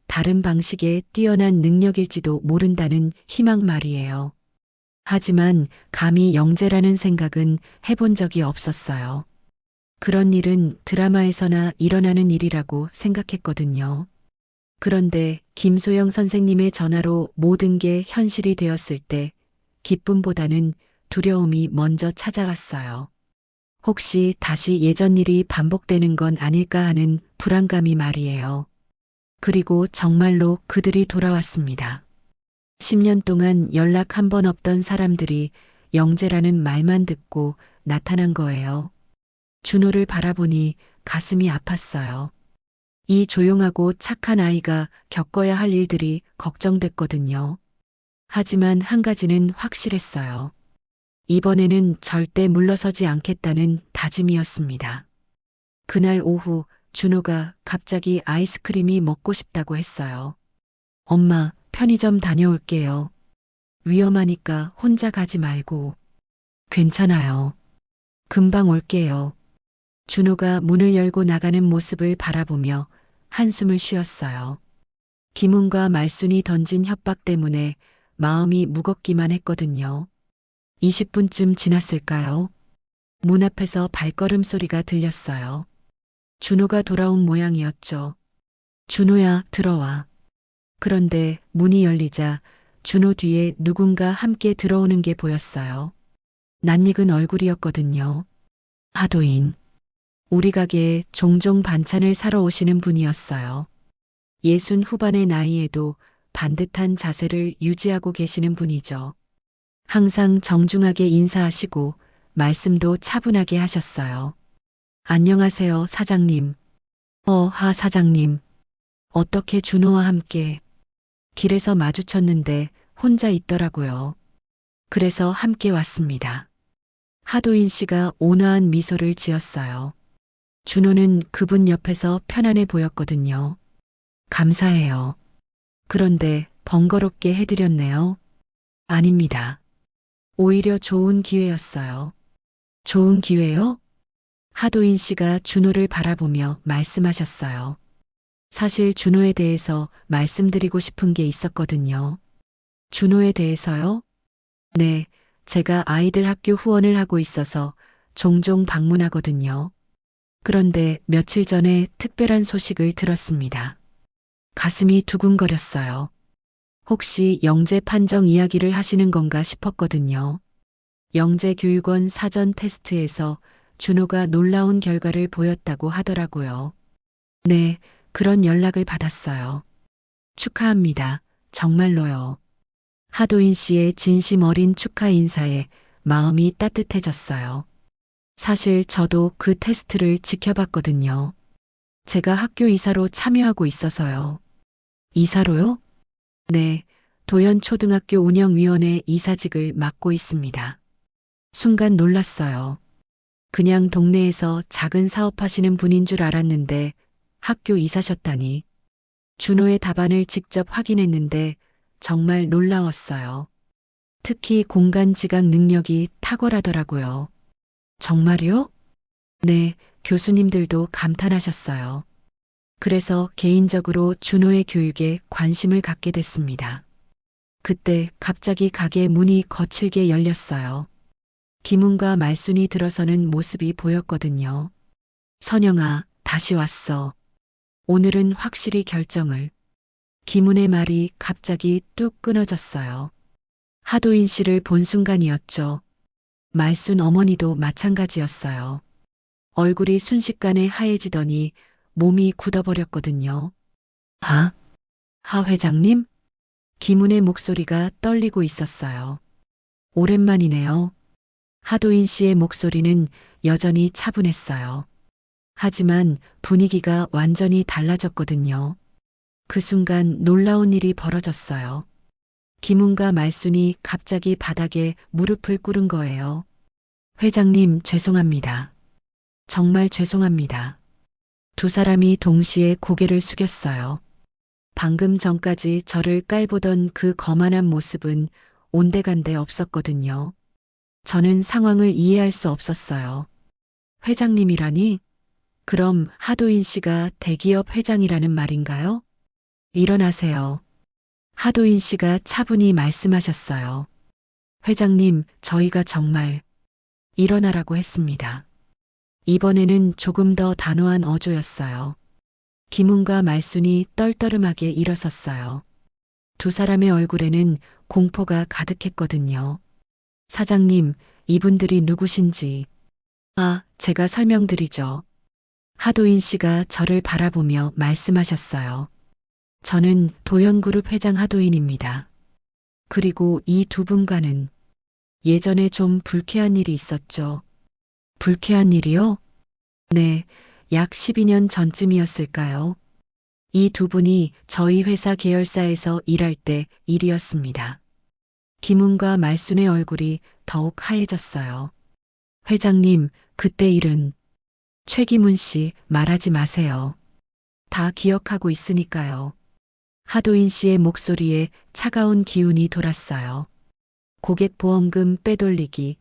다른 방식의 뛰어난 능력일지도 모른다는 희망 말이에요. 하지만 감히 영재라는 생각은 해본 적이 없었어요. 그런 일은 드라마에서나 일어나는 일이라고 생각했거든요. 그런데 김소영 선생님의 전화로 모든 게 현실이 되었을 때 기쁨보다는 두려움이 먼저 찾아왔어요. 혹시 다시 예전 일이 반복되는 건 아닐까 하는 불안감이 말이에요. 그리고 정말로 그들이 돌아왔습니다. 10년 동안 연락 한 번 없던 사람들이 영재라는 말만 듣고 나타난 거예요. 준호를 바라보니 가슴이 아팠어요. 이 조용하고 착한 아이가 겪어야 할 일들이 걱정됐거든요. 하지만 한 가지는 확실했어요. 이번에는 절대 물러서지 않겠다는 다짐이었습니다. 그날 오후 준호가 갑자기 아이스크림이 먹고 싶다고 했어요. 엄마, 편의점 다녀올게요. 위험하니까 혼자 가지 말고. 괜찮아요. 금방 올게요. 준호가 문을 열고 나가는 모습을 바라보며 한숨을 쉬었어요. 김훈과 말순이 던진 협박 때문에 마음이 무겁기만 했거든요. 20분쯤 지났을까요? 문 앞에서 발걸음 소리가 들렸어요. 준호가 돌아온 모양이었죠. 준호야, 들어와. 그런데 문이 열리자 준호 뒤에 누군가 함께 들어오는 게 보였어요. 낯익은 얼굴이었거든요. 하도인. 우리 가게에 종종 반찬을 사러 오시는 분이었어요. 60 후반의 나이에도 반듯한 자세를 유지하고 계시는 분이죠. 항상 정중하게 인사하시고 말씀도 차분하게 하셨어요. 안녕하세요, 사장님. 하 사장님. 어떻게 준호와 함께 길에서 마주쳤는데 혼자 있더라고요. 그래서 함께 왔습니다. 하도인 씨가 온화한 미소를 지었어요. 준호는 그분 옆에서 편안해 보였거든요. 감사해요. 그런데 번거롭게 해드렸네요. 아닙니다. 오히려 좋은 기회였어요. 좋은 기회요? 하도인 씨가 준호를 바라보며 말씀하셨어요. 사실 준호에 대해서 말씀드리고 싶은 게 있었거든요. 준호에 대해서요? 네, 제가 아이들 학교 후원을 하고 있어서 종종 방문하거든요. 그런데 며칠 전에 특별한 소식을 들었습니다. 가슴이 두근거렸어요. 혹시 영재 판정 이야기를 하시는 건가 싶었거든요. 영재교육원 사전 테스트에서 준호가 놀라운 결과를 보였다고 하더라고요. 네, 그런 연락을 받았어요. 축하합니다. 정말로요. 하도인 씨의 진심 어린 축하 인사에 마음이 따뜻해졌어요. 사실 저도 그 테스트를 지켜봤거든요. 제가 학교 이사로 참여하고 있어서요. 이사로요? 네, 도연초등학교 운영위원회 이사직을 맡고 있습니다. 순간 놀랐어요. 그냥 동네에서 작은 사업하시는 분인 줄 알았는데 학교 이사셨다니. 준호의 답안을 직접 확인했는데 정말 놀라웠어요. 특히 공간 지각 능력이 탁월하더라고요. 정말요? 네, 교수님들도 감탄하셨어요. 그래서 개인적으로 준호의 교육에 관심을 갖게 됐습니다. 그때 갑자기 가게 문이 거칠게 열렸어요. 김훈과 말순이 들어서는 모습이 보였거든요. 선영아, 다시 왔어. 오늘은 확실히 결정을. 김훈의 말이 갑자기 뚝 끊어졌어요. 하도인 씨를 본 순간이었죠. 말순 어머니도 마찬가지였어요. 얼굴이 순식간에 하얘지더니 몸이 굳어버렸거든요. 하 회장님? 김훈의 목소리가 떨리고 있었어요. 오랜만이네요. 하도인 씨의 목소리는 여전히 차분했어요. 하지만 분위기가 완전히 달라졌거든요. 그 순간 놀라운 일이 벌어졌어요. 김훈과 말순이 갑자기 바닥에 무릎을 꿇은 거예요. 회장님, 죄송합니다. 정말 죄송합니다. 두 사람이 동시에 고개를 숙였어요. 방금 전까지 저를 깔보던 그 거만한 모습은 온데간데 없었거든요. 저는 상황을 이해할 수 없었어요. 회장님이라니? 그럼 하도인 씨가 대기업 회장이라는 말인가요? 일어나세요. 하도인 씨가 차분히 말씀하셨어요. 회장님, 저희가 정말 일어나라고 했습니다. 이번에는 조금 더 단호한 어조였어요. 김훈과 말순이 떨떠름하게 일어섰어요. 두 사람의 얼굴에는 공포가 가득했거든요. 사장님, 이분들이 누구신지. 제가 설명드리죠. 하도인 씨가 저를 바라보며 말씀하셨어요. 저는 도연그룹 회장 하도인입니다. 그리고 이 두 분과는 예전에 좀 불쾌한 일이 있었죠. 불쾌한 일이요? 네, 약 12년 전쯤이었을까요? 이 두 분이 저희 회사 계열사에서 일할 때 일이었습니다. 김훈과 말순의 얼굴이 더욱 하얘졌어요. 회장님, 그때 일은 최기문 씨 말하지 마세요. 다 기억하고 있으니까요. 하도인 씨의 목소리에 차가운 기운이 돌았어요. 고객 보험금 빼돌리기,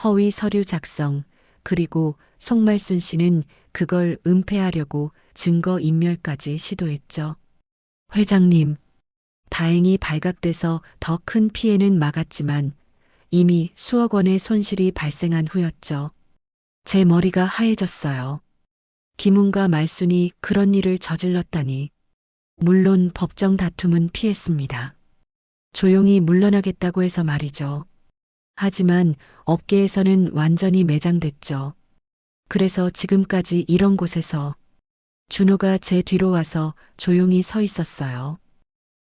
허위 서류 작성, 그리고 송말순 씨는 그걸 은폐하려고 증거 인멸까지 시도했죠. 회장님, 다행히 발각돼서 더 큰 피해는 막았지만 이미 수억 원의 손실이 발생한 후였죠. 제 머리가 하얘졌어요. 김훈과 말순이 그런 일을 저질렀다니. 물론 법정 다툼은 피했습니다. 조용히 물러나겠다고 해서 말이죠. 하지만 업계에서는 완전히 매장됐죠. 그래서 지금까지 이런 곳에서 준호가 제 뒤로 와서 조용히 서 있었어요.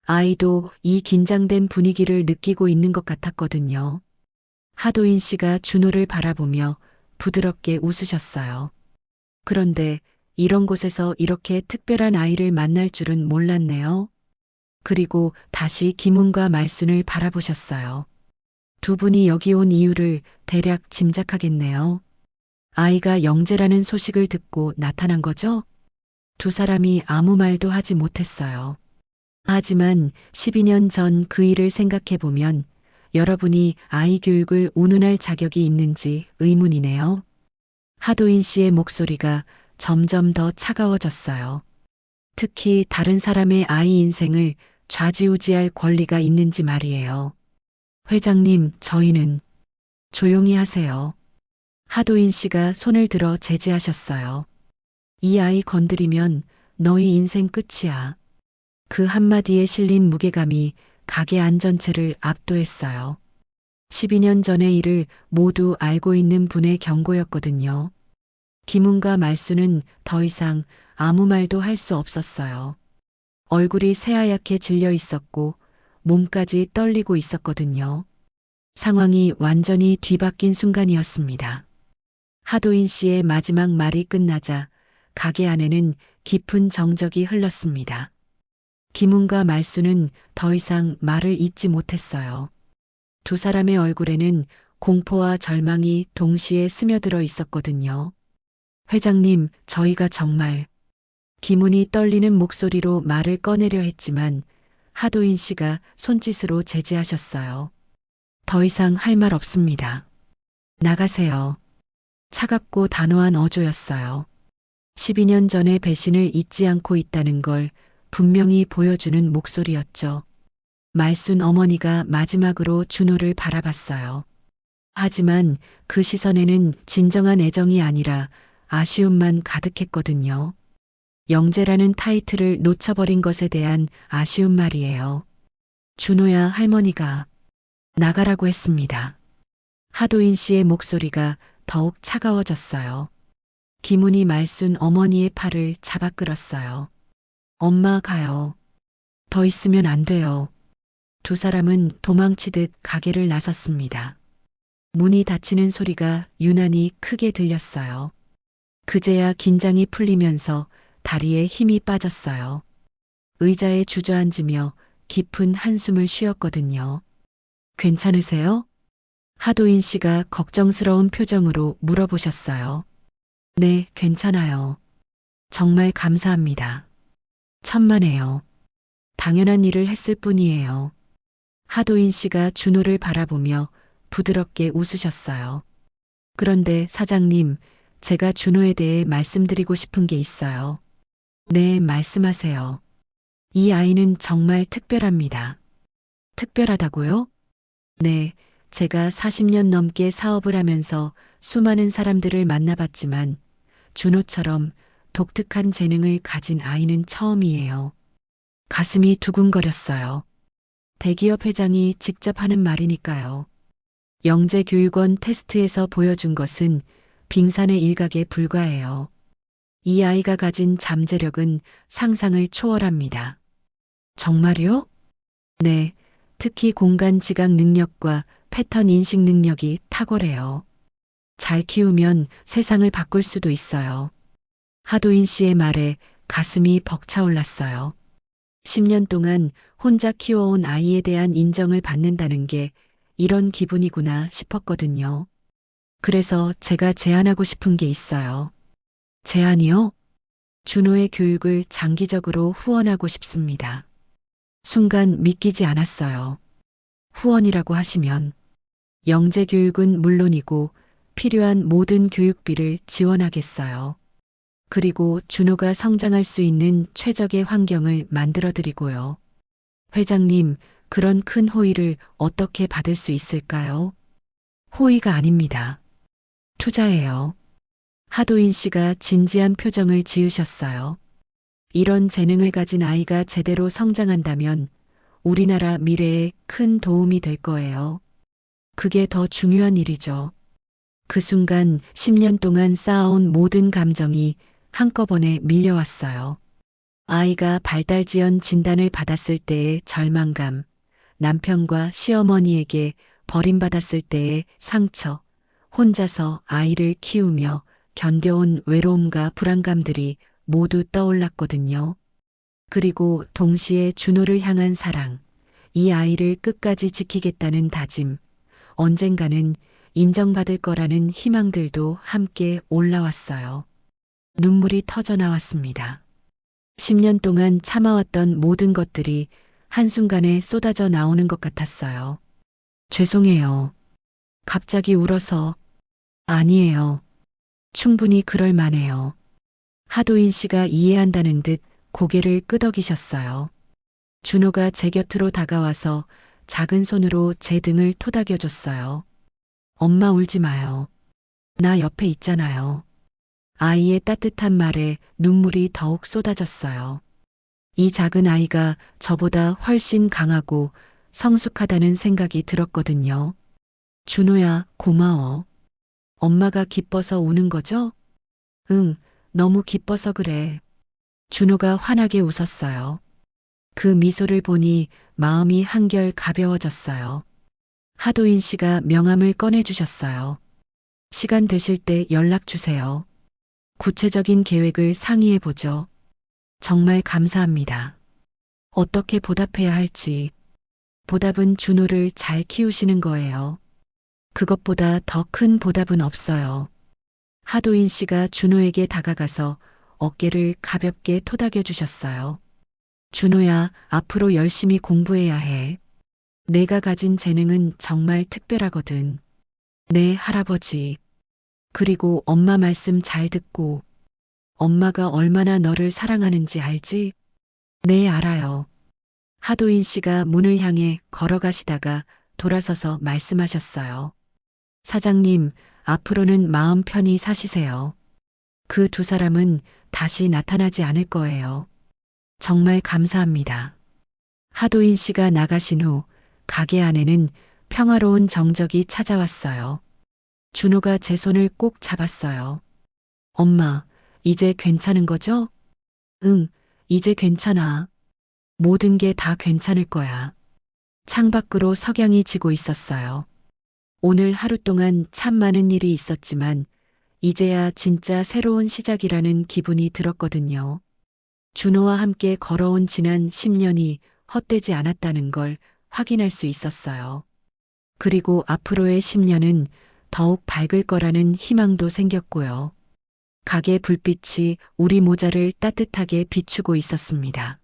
아이도 이 긴장된 분위기를 느끼고 있는 것 같았거든요. 하도인 씨가 준호를 바라보며 부드럽게 웃으셨어요. 그런데 이런 곳에서 이렇게 특별한 아이를 만날 줄은 몰랐네요. 그리고 다시 김훈과 말순을 바라보셨어요. 두 분이 여기 온 이유를 대략 짐작하겠네요. 아이가 영재라는 소식을 듣고 나타난 거죠? 두 사람이 아무 말도 하지 못했어요. 하지만 12년 전 그 일을 생각해보면 여러분이 아이 교육을 운운할 자격이 있는지 의문이네요. 하도인 씨의 목소리가 점점 더 차가워졌어요. 특히 다른 사람의 아이 인생을 좌지우지할 권리가 있는지 말이에요. 회장님, 저희는 조용히 하세요. 하도인 씨가 손을 들어 제지하셨어요. 이 아이 건드리면 너희 인생 끝이야. 그 한마디에 실린 무게감이 가게 안전체를 압도했어요. 12년 전의 일을 모두 알고 있는 분의 경고였거든요. 김훈과 말순은 더 이상 아무 말도 할 수 없었어요. 얼굴이 새하얗게 질려 있었고 몸까지 떨리고 있었거든요. 상황이 완전히 뒤바뀐 순간이었습니다. 하도인 씨의 마지막 말이 끝나자 가게 안에는 깊은 정적이 흘렀습니다. 김훈과 말순은 더 이상 말을 잇지 못했어요. 두 사람의 얼굴에는 공포와 절망이 동시에 스며들어 있었거든요. 회장님, 저희가 정말. 김훈이 떨리는 목소리로 말을 꺼내려 했지만 하도인 씨가 손짓으로 제지하셨어요. 더 이상 할 말 없습니다. 나가세요. 차갑고 단호한 어조였어요. 12년 전의 배신을 잊지 않고 있다는 걸 분명히 보여주는 목소리였죠. 말순 어머니가 마지막으로 준호를 바라봤어요. 하지만 그 시선에는 진정한 애정이 아니라 아쉬움만 가득했거든요. 영재라는 타이틀을 놓쳐버린 것에 대한 아쉬움 말이에요. 준호야, 할머니가 나가라고 했습니다. 하도인 씨의 목소리가 더욱 차가워졌어요. 김훈이 말순 어머니의 팔을 잡아 끌었어요. 엄마, 가요. 더 있으면 안 돼요. 두 사람은 도망치듯 가게를 나섰습니다. 문이 닫히는 소리가 유난히 크게 들렸어요. 그제야 긴장이 풀리면서 다리에 힘이 빠졌어요. 의자에 주저앉으며 깊은 한숨을 쉬었거든요. 괜찮으세요? 하도인 씨가 걱정스러운 표정으로 물어보셨어요. 네, 괜찮아요. 정말 감사합니다. 천만에요. 당연한 일을 했을 뿐이에요. 하도인 씨가 준호를 바라보며 부드럽게 웃으셨어요. 그런데 사장님, 제가 준호에 대해 말씀드리고 싶은 게 있어요. 네, 말씀하세요. 이 아이는 정말 특별합니다. 특별하다고요? 네, 제가 40년 넘게 사업을 하면서 수많은 사람들을 만나봤지만 준호처럼 독특한 재능을 가진 아이는 처음이에요. 가슴이 두근거렸어요. 대기업 회장이 직접 하는 말이니까요. 영재교육원 테스트에서 보여준 것은 빙산의 일각에 불과해요. 이 아이가 가진 잠재력은 상상을 초월합니다. 정말요? 네, 특히 공간 지각 능력과 패턴 인식 능력이 탁월해요. 잘 키우면 세상을 바꿀 수도 있어요. 하도인 씨의 말에 가슴이 벅차올랐어요. 10년 동안 혼자 키워온 아이에 대한 인정을 받는다는 게 이런 기분이구나 싶었거든요. 그래서 제가 제안하고 싶은 게 있어요. 제안이요? 준호의 교육을 장기적으로 후원하고 싶습니다. 순간 믿기지 않았어요. 후원이라고 하시면 영재 교육은 물론이고 필요한 모든 교육비를 지원하겠어요. 그리고 준호가 성장할 수 있는 최적의 환경을 만들어 드리고요. 회장님, 그런 큰 호의를 어떻게 받을 수 있을까요? 호의가 아닙니다. 투자예요. 하도인 씨가 진지한 표정을 지으셨어요. 이런 재능을 가진 아이가 제대로 성장한다면 우리나라 미래에 큰 도움이 될 거예요. 그게 더 중요한 일이죠. 그 순간 10년 동안 쌓아온 모든 감정이 한꺼번에 밀려왔어요. 아이가 발달지연 진단을 받았을 때의 절망감, 남편과 시어머니에게 버림받았을 때의 상처, 혼자서 아이를 키우며 견뎌온 외로움과 불안감들이 모두 떠올랐거든요. 그리고 동시에 준호를 향한 사랑, 이 아이를 끝까지 지키겠다는 다짐, 언젠가는 인정받을 거라는 희망들도 함께 올라왔어요. 눈물이 터져 나왔습니다. 10년 동안 참아왔던 모든 것들이 한순간에 쏟아져 나오는 것 같았어요. 죄송해요. 갑자기 울어서. 아니에요. 충분히 그럴 만해요. 하도인 씨가 이해한다는 듯 고개를 끄덕이셨어요. 준호가 제 곁으로 다가와서 작은 손으로 제 등을 토닥여줬어요. 엄마, 울지 마요. 나 옆에 있잖아요. 아이의 따뜻한 말에 눈물이 더욱 쏟아졌어요. 이 작은 아이가 저보다 훨씬 강하고 성숙하다는 생각이 들었거든요. 준호야, 고마워. 엄마가 기뻐서 우는 거죠? 응, 너무 기뻐서 그래. 준호가 환하게 웃었어요. 그 미소를 보니 마음이 한결 가벼워졌어요. 하도인 씨가 명함을 꺼내주셨어요. 시간 되실 때 연락 주세요. 구체적인 계획을 상의해보죠. 정말 감사합니다. 어떻게 보답해야 할지. 보답은 준호를 잘 키우시는 거예요. 그것보다 더 큰 보답은 없어요. 하도인 씨가 준호에게 다가가서 어깨를 가볍게 토닥여 주셨어요. 준호야, 앞으로 열심히 공부해야 해. 내가 가진 재능은 정말 특별하거든. 네, 할아버지. 그리고 엄마 말씀 잘 듣고. 엄마가 얼마나 너를 사랑하는지 알지? 네, 알아요. 하도인 씨가 문을 향해 걸어가시다가 돌아서서 말씀하셨어요. 사장님, 앞으로는 마음 편히 사시세요. 그 두 사람은 다시 나타나지 않을 거예요. 정말 감사합니다. 하도인 씨가 나가신 후 가게 안에는 평화로운 정적이 찾아왔어요. 준호가 제 손을 꼭 잡았어요. 엄마, 이제 괜찮은 거죠? 응, 이제 괜찮아. 모든 게 다 괜찮을 거야. 창밖으로 석양이 지고 있었어요. 오늘 하루 동안 참 많은 일이 있었지만 이제야 진짜 새로운 시작이라는 기분이 들었거든요. 준호와 함께 걸어온 지난 10년이 헛되지 않았다는 걸 확인할 수 있었어요. 그리고 앞으로의 10년은 더욱 밝을 거라는 희망도 생겼고요. 가게 불빛이 우리 모자를 따뜻하게 비추고 있었습니다.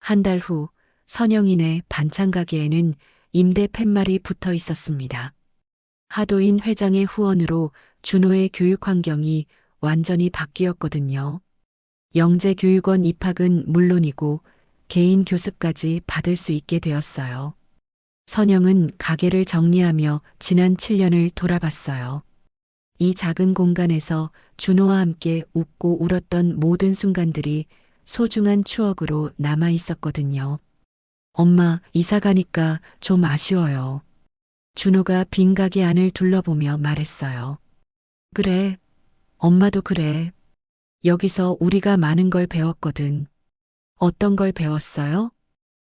한 달 후 선영이네 반찬 가게에는 임대 팻말이 붙어 있었습니다. 하도인 회장의 후원으로 준호의 교육 환경이 완전히 바뀌었거든요. 영재교육원 입학은 물론이고 개인 교습까지 받을 수 있게 되었어요. 선영은 가게를 정리하며 지난 7년을 돌아봤어요. 이 작은 공간에서 준호와 함께 웃고 울었던 모든 순간들이 소중한 추억으로 남아 있었거든요. 엄마, 이사 가니까 좀 아쉬워요. 준호가 빈 가게 안을 둘러보며 말했어요. 그래, 엄마도 그래. 여기서 우리가 많은 걸 배웠거든. 어떤 걸 배웠어요?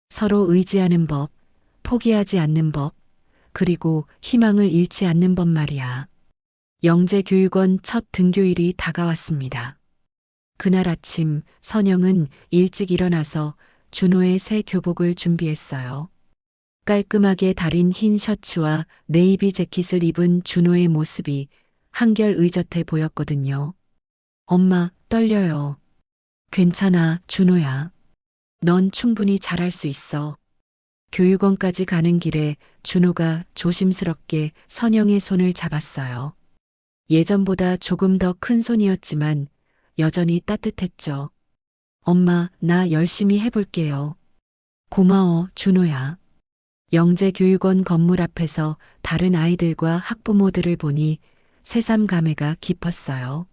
서로 의지하는 법, 포기하지 않는 법, 그리고 희망을 잃지 않는 법 말이야. 영재교육원 첫 등교일이 다가왔습니다. 그날 아침 선영은 일찍 일어나서 준호의 새 교복을 준비했어요. 깔끔하게 다린 흰 셔츠와 네이비 재킷을 입은 준호의 모습이 한결 의젓해 보였거든요. 엄마, 떨려요. 괜찮아, 준호야. 넌 충분히 잘할 수 있어. 교육원까지 가는 길에 준호가 조심스럽게 선영의 손을 잡았어요. 예전보다 조금 더 큰 손이었지만 여전히 따뜻했죠. 엄마, 나 열심히 해볼게요. 고마워, 준호야. 영재교육원 건물 앞에서 다른 아이들과 학부모들을 보니 새삼 감회가 깊었어요.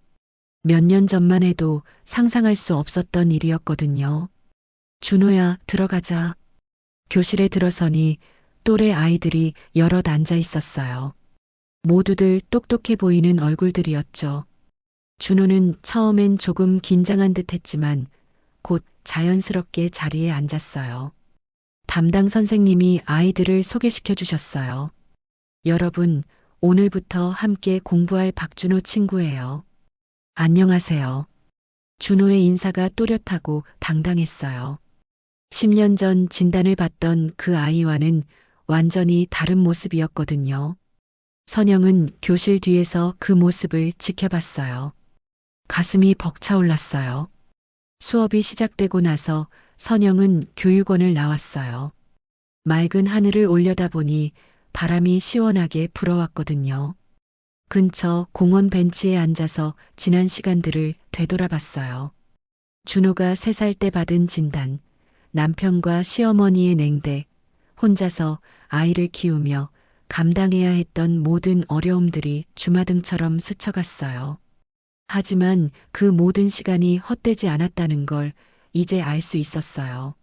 몇 년 전만 해도 상상할 수 없었던 일이었거든요. 준호야, 들어가자. 교실에 들어서니 또래 아이들이 여럿 앉아 있었어요. 모두들 똑똑해 보이는 얼굴들이었죠. 준호는 처음엔 조금 긴장한 듯 했지만 곧 자연스럽게 자리에 앉았어요. 담당 선생님이 아이들을 소개시켜 주셨어요. 여러분, 오늘부터 함께 공부할 박준호 친구예요. 안녕하세요. 준호의 인사가 또렷하고 당당했어요. 10년 전 진단을 받던 그 아이와는 완전히 다른 모습이었거든요. 선영은 교실 뒤에서 그 모습을 지켜봤어요. 가슴이 벅차올랐어요. 수업이 시작되고 나서 선영은 교육원을 나왔어요. 맑은 하늘을 올려다보니 바람이 시원하게 불어왔거든요. 근처 공원 벤치에 앉아서 지난 시간들을 되돌아봤어요. 준호가 3살 때 받은 진단, 남편과 시어머니의 냉대, 혼자서 아이를 키우며 감당해야 했던 모든 어려움들이 주마등처럼 스쳐갔어요. 하지만 그 모든 시간이 헛되지 않았다는 걸 이제 알 수 있었어요.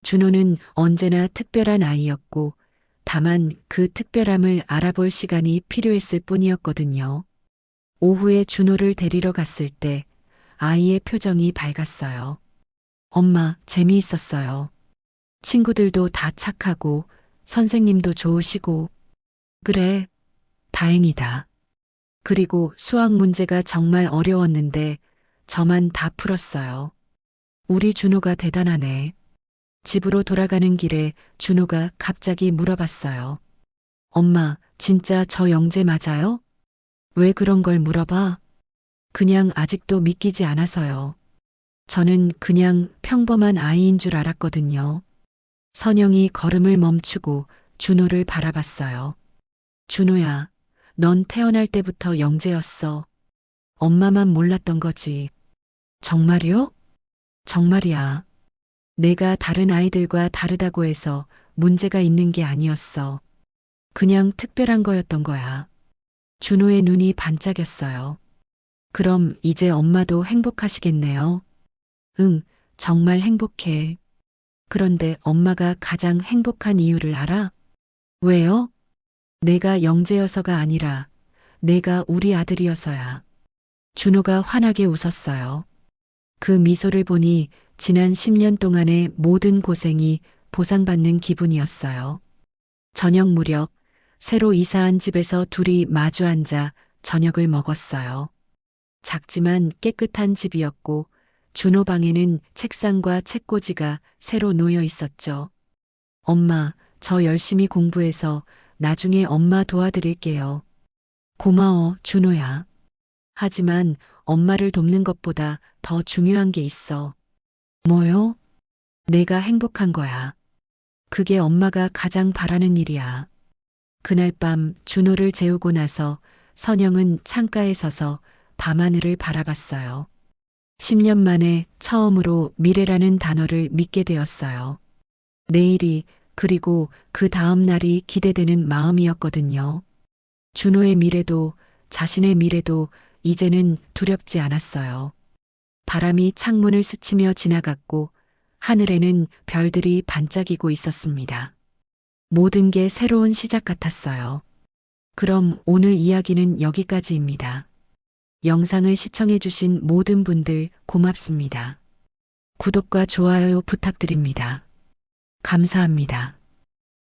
준호는 언제나 특별한 아이였고 다만 그 특별함을 알아볼 시간이 필요했을 뿐이었거든요. 오후에 준호를 데리러 갔을 때 아이의 표정이 밝았어요. 엄마, 재미있었어요. 친구들도 다 착하고 선생님도 좋으시고. 그래, 다행이다. 그리고 수학 문제가 정말 어려웠는데 저만 다 풀었어요. 우리 준호가 대단하네. 집으로 돌아가는 길에 준호가 갑자기 물어봤어요. 엄마, 진짜 저 영재 맞아요? 왜 그런 걸 물어봐? 그냥 아직도 믿기지 않아서요. 저는 그냥 평범한 아이인 줄 알았거든요. 선영이 걸음을 멈추고 준호를 바라봤어요. 준호야, 넌 태어날 때부터 영재였어. 엄마만 몰랐던 거지. 정말이요? 정말이야. 내가 다른 아이들과 다르다고 해서 문제가 있는 게 아니었어. 그냥 특별한 거였던 거야. 준호의 눈이 반짝였어요. 그럼 이제 엄마도 행복하시겠네요. 응, 정말 행복해. 그런데 엄마가 가장 행복한 이유를 알아? 왜요? 내가 영재여서가 아니라 내가 우리 아들이어서야. 준호가 환하게 웃었어요. 그 미소를 보니 지난 10년 동안의 모든 고생이 보상받는 기분이었어요. 저녁 무렵 새로 이사한 집에서 둘이 마주 앉아 저녁을 먹었어요. 작지만 깨끗한 집이었고 준호 방에는 책상과 책꽂이가 새로 놓여 있었죠. 엄마, 저 열심히 공부해서 나중에 엄마 도와드릴게요. 고마워, 준호야. 하지만 엄마를 돕는 것보다 더 중요한 게 있어. 뭐요? 내가 행복한 거야. 그게 엄마가 가장 바라는 일이야. 그날 밤 준호를 재우고 나서 선영은 창가에 서서 밤하늘을 바라봤어요. 10년 만에 처음으로 미래라는 단어를 믿게 되었어요. 내일이 그리고 그 다음 날이 기대되는 마음이었거든요. 준호의 미래도 자신의 미래도 이제는 두렵지 않았어요. 바람이 창문을 스치며 지나갔고 하늘에는 별들이 반짝이고 있었습니다. 모든 게 새로운 시작 같았어요. 그럼 오늘 이야기는 여기까지입니다. 영상을 시청해주신 모든 분들 고맙습니다. 구독과 좋아요 부탁드립니다. 감사합니다.